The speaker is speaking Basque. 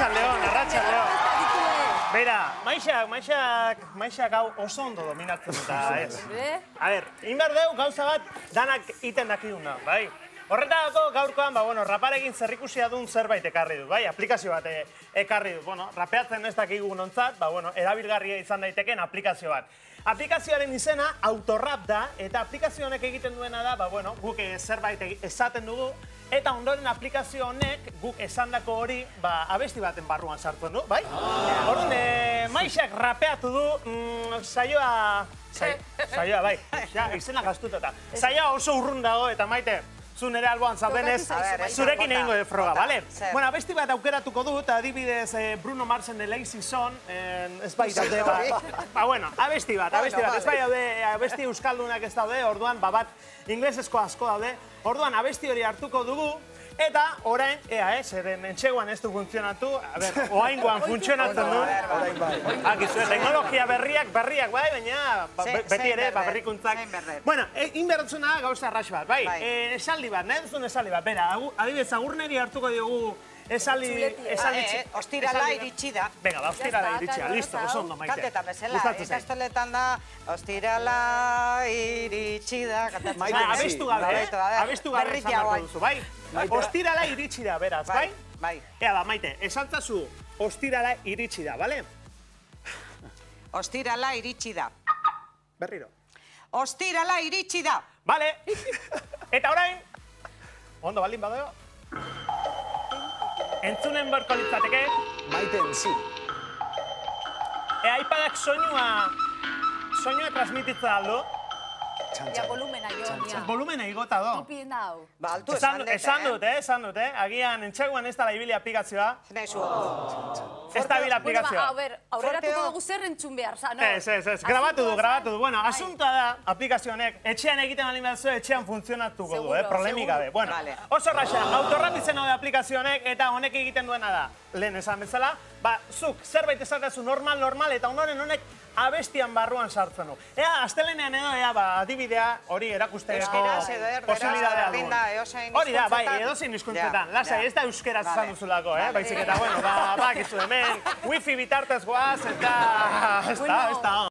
arratsaldeon. Beira, maixak hau oso ondo dominatzen eta ez. A ber, inber deu gauza bat danak iten dakiduna, bai? Horretako gaurkoan, raparekin zerrikusia duen zerbait ekarri du, bai? Aplikazio bat ekarri du. Rapeatzen ez dakigu nontzat, erabilgarria izan daiteken aplikazio bat. Aplikazioaren izena Autorap da, eta aplikazio honek egiten duena da, guk zerbait esaten dugu, eta ondoren aplikazio honek guk esandako hori abesti baten barruan sartzen du, bai? Orduan, maixak rapeatu du, saioa, bai, izena gaztutata. Saioa oso urrun dago, eta Maite, zu nere alboan zaudenez, zurekin egingo de froga, bale? Bueno, abesti bat aukeratuko dut, adibidez Bruno Marsen de Lazy Song, ez bai daude, abesti bat, ez bai daude, abesti euskaldunak ez daude, orduan, bat inglesezko asko daude, orduan, abesti hori hartuko dugu, eta orain, zeren entxeguan ez du funtzionatu, oaingoan funtzionatzen du. Akizue, teknologia berriak, bai, baina beti ere, berrikuntzak. Bueno, inbertzuna gauza arrax bat, bai, esaldi bat, nahi duzun esaldi bat, bera, adibidez, agurneri hartuko diogu esaldi... Ostirala iritsi da. Venga, ostirala iritsi da, listo, oso ondo, Maite. Kantetan bezala, ikastoletan da, ostirala iritsi da. Abestu gabe esan barko duzu, bai? Ostirala iritsi da, beraz, bai? Bai. Ea, Maite, esantzazu ostirala iritsi da, bale? Ostirala iritsi da. Berriro. Ostirala iritsi da. Bale. Eta orain, ondo baldin badeo, entzunen berko litzateke. Maite entzi. iPadak soinua transmititza aldo. Ja, volumena jo. Volumena igota do. Topi nau. Altu esan dut, agian entxeguan ez dala ibili aplikazioa. Zenaizu. Ez da ibili aplikazioa. A ber, aurreratuko dugu zer entzun behar, no? Ez, grabatu du. Bueno, asuntoa da aplikazionek, etxean egiten alin behar zu, etxean funtzionatuko du, problemik gabe. Bueno, oso raxa, Autorap izena de aplikazionek eta honek egiten duena da. Lehen esan bezala, zuk zerbait esatezu normal, eta ondoren honek abestian barruan sartzen du. Ea, astelenean edo, adibidea hori erakusteko posibilidadea duen. Hori da, bai, edozein hizkuntzetan. Lasai, ez da euskeraz esan duzulako, baizik eta, bakizu hemen, wifi bitartez goaz, eta ez da.